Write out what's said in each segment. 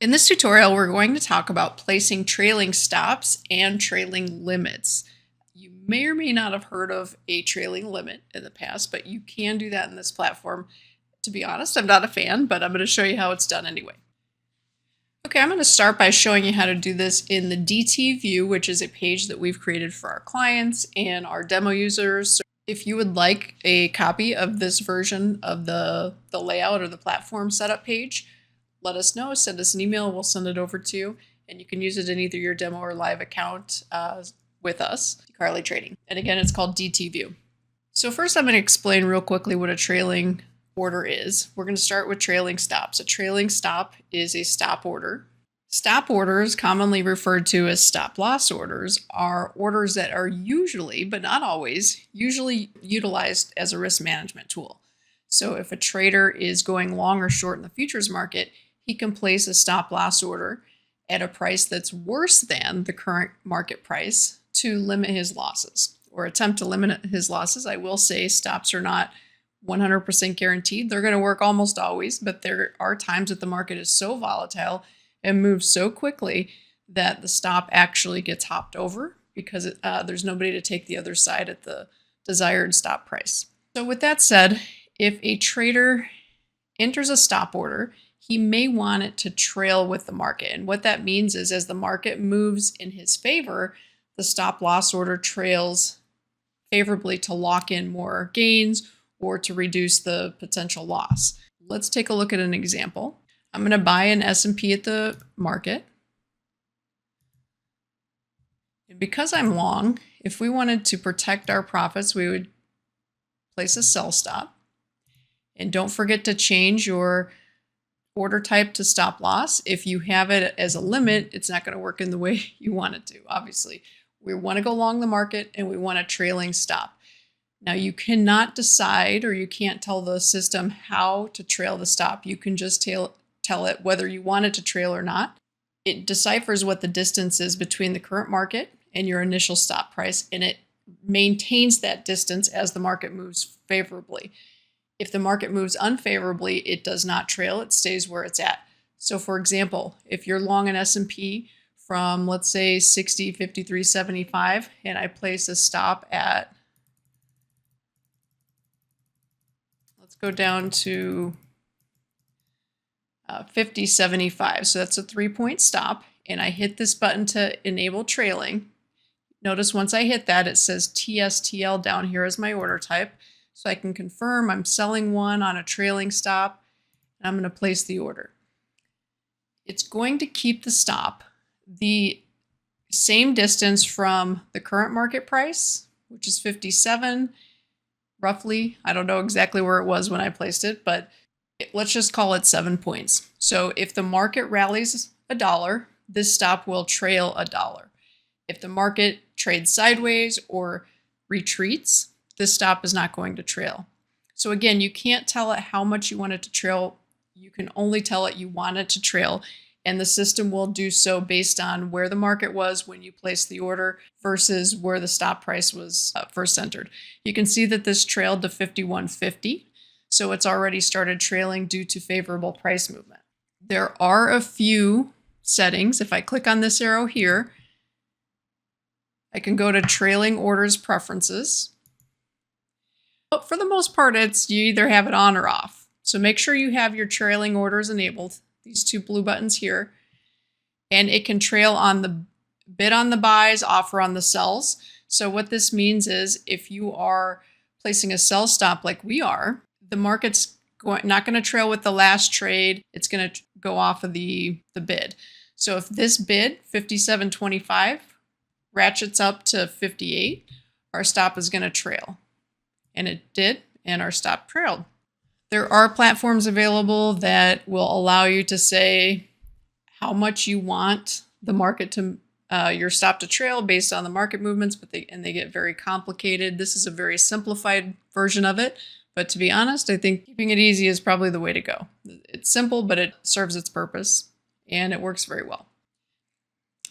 In this tutorial, we're going to talk about placing trailing stops and trailing limits. You may or may not have heard of a trailing limit in the past, but you can do that in this platform. To be honest, I'm not a fan, but I'm going to show you how it's done anyway. Okay, I'm going to start by showing you how to do this in the DT view, which is a page that we've created for our clients and our demo users. So if you would like a copy of this version of the layout or the platform setup page, let us know, send us an email, we'll send it over to you, and you can use it in either your demo or live account with us, Carley Trading. And again, it's called DT View. So first I'm going to explain real quickly what a trailing order is. We're going to start with trailing stops. A trailing stop is a stop order. Stop orders, commonly referred to as stop loss orders, are orders that are usually, but not always, usually utilized as a risk management tool. So if a trader is going long or short in the futures market, he can place a stop loss order at a price that's worse than the current market price to limit his losses, or attempt to limit his losses. I will say stops are not 100% guaranteed. They're going to work almost always, but there are times that the market is so volatile and moves so quickly that the stop actually gets hopped over because there's nobody to take the other side at the desired stop price. So with that said, if a trader enters a stop order, he may want it to trail with the market. And what that means is as the market moves in his favor, the stop loss order trails favorably to lock in more gains or to reduce the potential loss. Let's take a look at an example. I'm going to buy an S&P at the market. And because I'm long, if we wanted to protect our profits, we would place a sell stop. And don't forget to change your order type to stop loss. If you have it as a limit, it's not going to work in the way you want it to, obviously. We want to go long the market and we want a trailing stop. Now you cannot decide, or you can't tell the system how to trail the stop. You can just tell it whether you want it to trail or not. It deciphers what the distance is between the current market and your initial stop price, and it maintains that distance as the market moves favorably. If the market moves unfavorably, it does not trail, it stays where it's at. So for example, if you're long an S&P from, let's say, 60, 53, 75, and I place a stop at, let's go down to 50, 75. So that's a 3-point stop, and I hit this button to enable trailing. Notice once I hit that, it says TSTL down here as my order type. So I can confirm I'm selling one on a trailing stop, and I'm going to place the order. It's going to keep the stop the same distance from the current market price, which is 57, roughly. I don't know exactly where it was when I placed it, but let's just call it 7 points. So if the market rallies $1, this stop will trail $1. If the market trades sideways or retreats, this stop is not going to trail. So again, you can't tell it how much you want it to trail. You can only tell it you want it to trail, and the system will do so based on where the market was when you placed the order versus where the stop price was first entered. You can see that this trailed to 51.50, so it's already started trailing due to favorable price movement. There are a few settings. If I click on this arrow here, I can go to trailing orders preferences. But for the most part, it's you either have it on or off. So make sure you have your trailing orders enabled, these two blue buttons here, and it can trail on the bid on the buys, offer on the sells. So what this means is if you are placing a sell stop like we are, the market's not going to trail with the last trade. It's going to go off of the bid. So if this bid, 57.25, ratchets up to 58, our stop is going to trail. And it did, and our stop trailed. There are platforms available that will allow you to say how much you want the market to, your stop to trail based on the market movements, but they get very complicated. This is a very simplified version of it, but to be honest, I think keeping it easy is probably the way to go. It's simple, but it serves its purpose, and it works very well.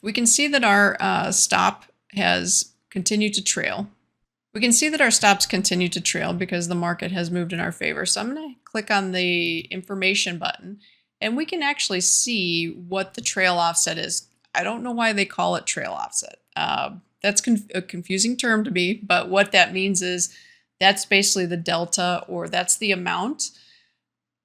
We can see that our stop has continued to trail. We can see that our stops continue to trail because the market has moved in our favor. So I'm going to click on the information button, And we can actually see what the trail offset is. I don't know why they call it trail offset. That's a confusing term to me, but what that means is that's basically the delta, or that's the amount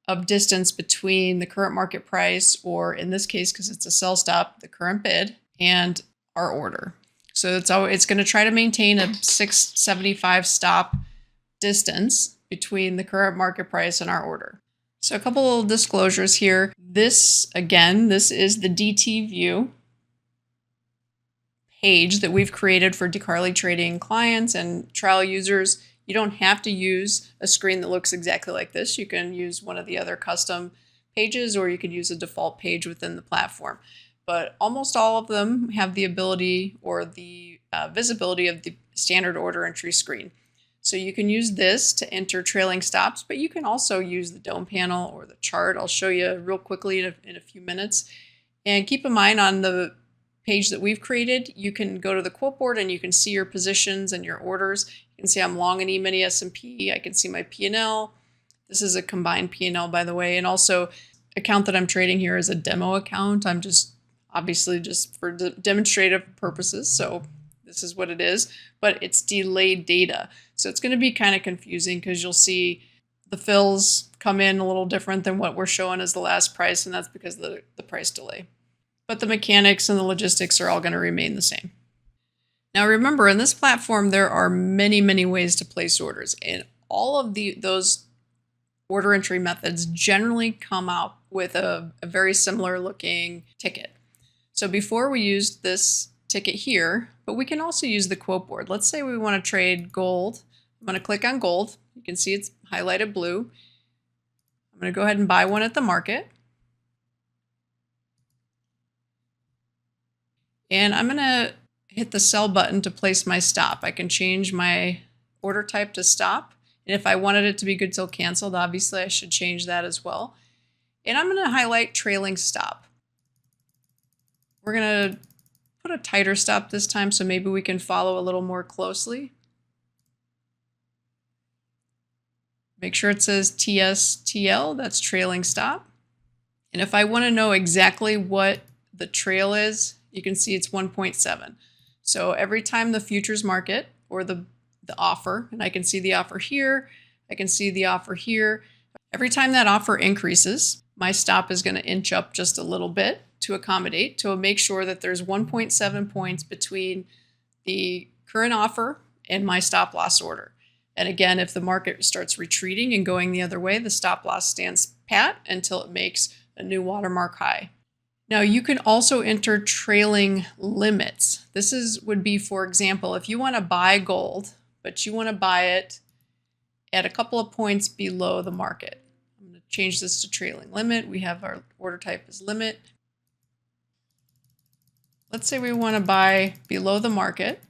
of distance between the current market price, or in this case, because it's a sell stop, the current bid, and our order. So it's going to try to maintain a 675 stop distance between the current market price and our order. So a couple of disclosures here. This is the DT view page that we've created for Carley trading clients and trial users. You don't have to use a screen that looks exactly like this. You can use one of the other custom pages, or you could use a default page within the platform. But almost all of them have the ability or the visibility of the standard order entry screen. So you can use this to enter trailing stops, but you can also use the dome panel or the chart. I'll show you real quickly in a few minutes. And keep in mind, on the page that we've created, you can go to the quote board and you can see your positions and your orders. You can see I'm long in E-mini S&P. I can see my P&L. This is a combined P&L, by the way. And also, account that I'm trading here is a demo account. I'm just obviously just for demonstrative purposes. So this is what it is, but it's delayed data. So it's going to be kind of confusing because you'll see the fills come in a little different than what we're showing as the last price, and that's because of the price delay. But the mechanics and the logistics are all going to remain the same. Now remember, in this platform, there are many, many ways to place orders, and all of those order entry methods generally come out with a very similar looking ticket. So before we used this ticket here, but we can also use the quote board. Let's say we want to trade gold. I'm going to click on gold. You can see it's highlighted blue. I'm going to go ahead and buy one at the market. And I'm going to hit the sell button to place my stop. I can change my order type to stop. And if I wanted it to be good till canceled, obviously I should change that as well. And I'm going to highlight trailing stop. We're going to put a tighter stop this time, so maybe we can follow a little more closely. Make sure it says TSTL, that's trailing stop. And if I want to know exactly what the trail is, you can see it's 1.7. So every time the futures market or the offer, and I can see the offer here, I can see the offer here. Every time that offer increases, my stop is going to inch up just a little bit to accommodate, to make sure that there's 1.7 points between the current offer and my stop loss order. And again, if the market starts retreating and going the other way, the stop loss stands pat until it makes a new watermark high. Now you can also enter trailing limits. This would be, for example, if you want to buy gold, but you want to buy it at a couple of points below the market. I'm going to change this to trailing limit. We have our order type as limit. Let's say we want to buy below the market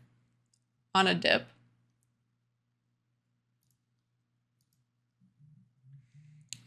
on a dip.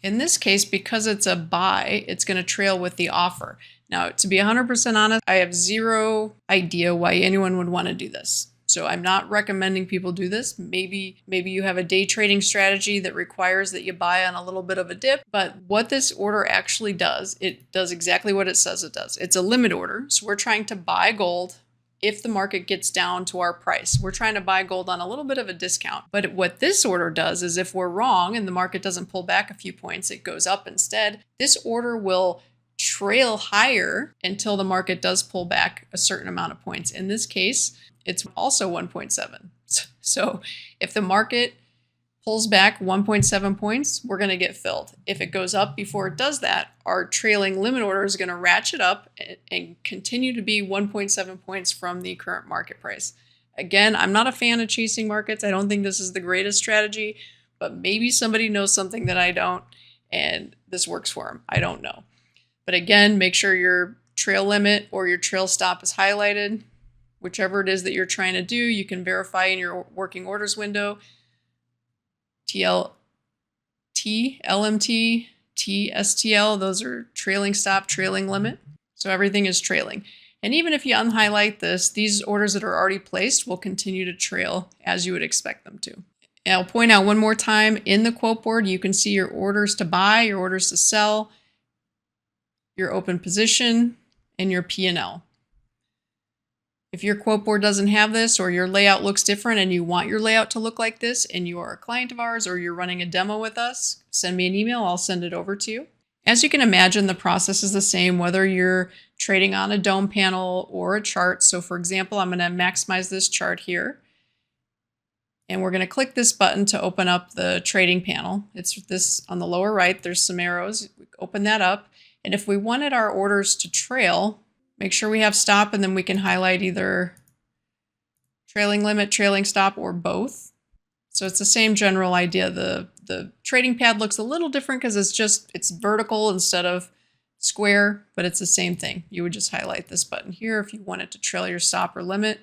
In this case, because it's a buy, it's going to trail with the offer. Now, to be 100% honest, I have zero idea why anyone would want to do this. So I'm not recommending people do this. Maybe you have a day trading strategy that requires that you buy on a little bit of a dip. But what this order actually does, it does exactly what it says it does. It's a limit order. So we're trying to buy gold if the market gets down to our price. We're trying to buy gold on a little bit of a discount. But what this order does is, if we're wrong and the market doesn't pull back a few points, it goes up instead. This order will trail higher until the market does pull back a certain amount of points. In this case, it's also 1.7. So if the market pulls back 1.7 points, we're going to get filled. If it goes up before it does that, our trailing limit order is going to ratchet up and continue to be 1.7 points from the current market price. Again, I'm not a fan of chasing markets. I don't think this is the greatest strategy, but maybe somebody knows something that I don't, and this works for them. I don't know. But again, make sure your trail limit or your trail stop is highlighted. Whichever it is that you're trying to do, you can verify in your working orders window. LMT, TSTL, those are trailing stop, trailing limit. So everything is trailing. And even if you unhighlight this, these orders that are already placed will continue to trail as you would expect them to. And I'll point out one more time, in the quote board, you can see your orders to buy, your orders to sell. your open position, and your P&L. If your quote board doesn't have this, or your layout looks different and you want your layout to look like this and you are a client of ours or you're running a demo with us, send me an email, I'll send it over to you. As you can imagine, the process is the same whether you're trading on a dome panel or a chart. So for example, I'm going to maximize this chart here. And we're going to click this button to open up the trading panel. It's this on the lower right. There's some arrows. We open that up. And if we wanted our orders to trail, make sure we have stop, and then we can highlight either trailing limit, trailing stop, or both. So it's the same general idea. The trading pad looks a little different because it's vertical instead of square, but it's the same thing. You would just highlight this button here if you wanted to trail your stop or limit.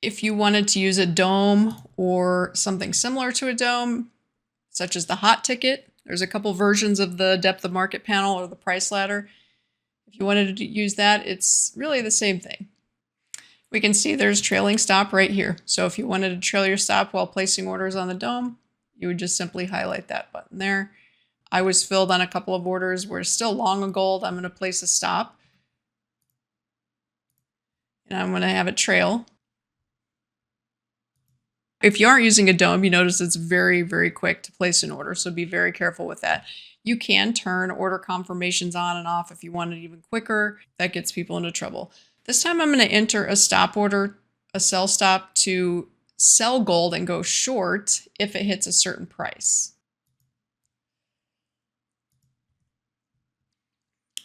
If you wanted to use a dome or something similar to a dome, such as the hot ticket, there's a couple versions of the depth of market panel or the price ladder. If you wanted to use that, it's really the same thing. We can see there's trailing stop right here. So if you wanted to trail your stop while placing orders on the dome, you would just simply highlight that button there. I was filled on a couple of orders. We're still long on gold. I'm going to place a stop. And I'm going to have it trail. If you aren't using a dome, you notice it's very, very quick to place an order. So be very careful with that. You can turn order confirmations on and off if you want it even quicker. That gets people into trouble. This time I'm going to enter a stop order, a sell stop to sell gold and go short if it hits a certain price.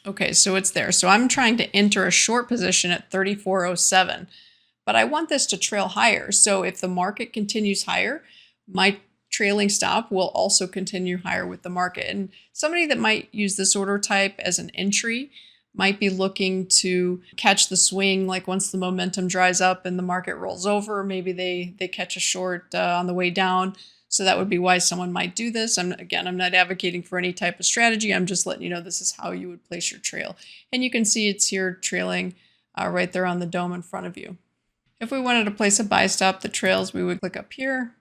Okay, so it's there. So I'm trying to enter a short position at 34.07. But I want this to trail higher. So if the market continues higher, my trailing stop will also continue higher with the market. And somebody that might use this order type as an entry might be looking to catch the swing, like once the momentum dries up and the market rolls over, maybe they catch a short on the way down. So that would be why someone might do this. I'm not advocating for any type of strategy. I'm just letting you know this is how you would place your trail. And you can see it's here trailing right there on the dome in front of you. If we wanted to place a buy stop that trails, we would click up here.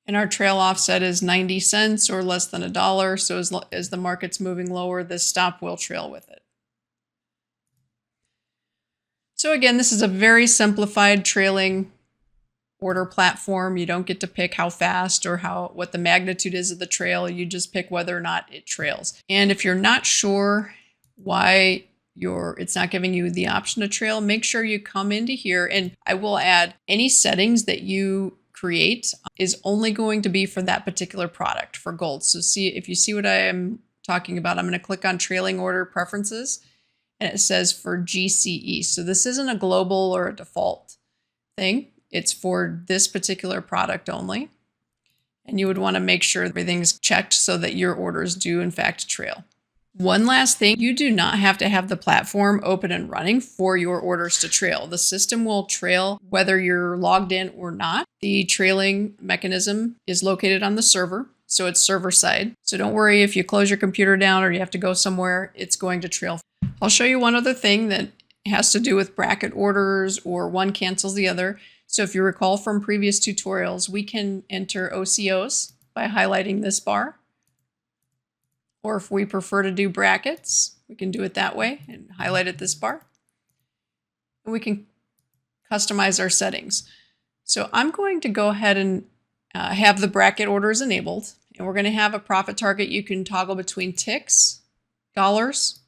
And our trail offset is 90 cents or less than $1. So as the market's moving lower, this stop will trail with it. So again, this is a very simplified trailing order platform. You don't get to pick how fast or what the magnitude is of the trail. You just pick whether or not it trails. And if you're not sure why it's not giving you the option to trail, make sure you come into here, and I will add any settings that you create is only going to be for that particular product for gold. So if you see what I am talking about, I'm going to click on trailing order preferences, and it says for GCE. So this isn't a global or a default thing. It's for this particular product only. And you would want to make sure everything's checked so that your orders do in fact trail. One last thing, you do not have to have the platform open and running for your orders to trail. The system will trail whether you're logged in or not. The trailing mechanism is located on the server, so it's server side. So don't worry if you close your computer down or you have to go somewhere, it's going to trail. I'll show you one other thing that has to do with bracket orders, or one cancels the other. So if you recall from previous tutorials, we can enter OCOs by highlighting this bar. Or if we prefer to do brackets, we can do it that way and highlight at this bar. And we can customize our settings. So I'm going to go ahead and have the bracket orders enabled. And we're going to have a profit target. You can toggle between ticks, dollars,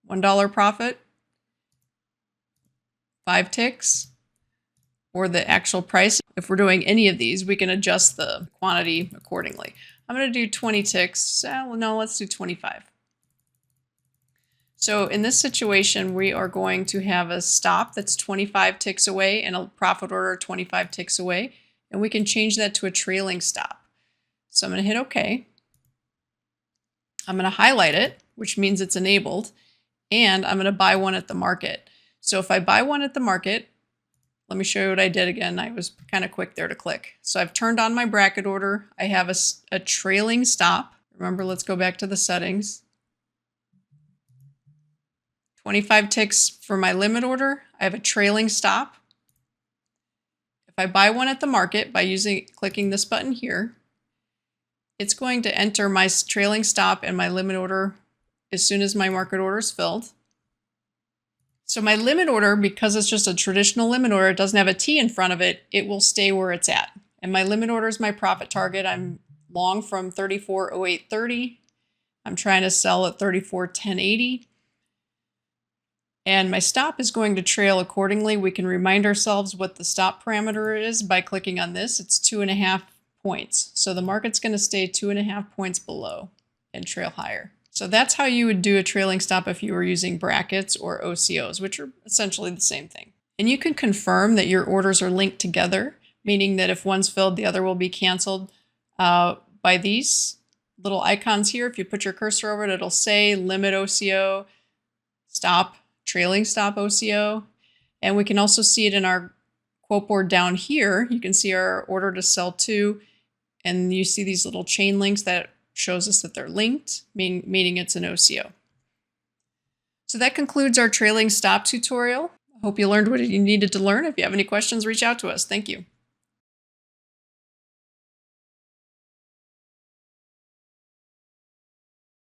$1 profit, 5 ticks, or the actual price. If we're doing any of these, we can adjust the quantity accordingly. I'm going to do 20 ticks. No, let's do 25. So in this situation, we are going to have a stop that's 25 ticks away and a profit order 25 ticks away. And we can change that to a trailing stop. So I'm going to hit OK. I'm going to highlight it, which means it's enabled. And I'm going to buy one at the market. So if I buy one at the market, let me show you what I did again. I was kind of quick there to click. So I've turned on my bracket order. I have a trailing stop. Remember, let's go back to the settings. 25 ticks for my limit order. I have a trailing stop. If I buy one at the market by clicking this button here, it's going to enter my trailing stop and my limit order as soon as my market order is filled. So my limit order, because it's just a traditional limit order, it doesn't have a T in front of it, it will stay where it's at. And my limit order is my profit target. I'm long from 34.0830. I'm trying to sell at 34.1080. And my stop is going to trail accordingly. We can remind ourselves what the stop parameter is by clicking on this. It's 2.5 points. So the market's going to stay 2.5 points below and trail higher. So that's how you would do a trailing stop if you were using brackets or OCOs, which are essentially the same thing. And you can confirm that your orders are linked together, meaning that if one's filled, the other will be canceled by these little icons here. If you put your cursor over it, it'll say limit OCO, stop, trailing stop OCO. And we can also see it in our quote board down here. You can see our order to sell to, and you see these little chain links that shows us that they're linked, meaning it's an OCO. So that concludes our trailing stop tutorial. I hope you learned what you needed to learn. If you have any questions, reach out to us. Thank you.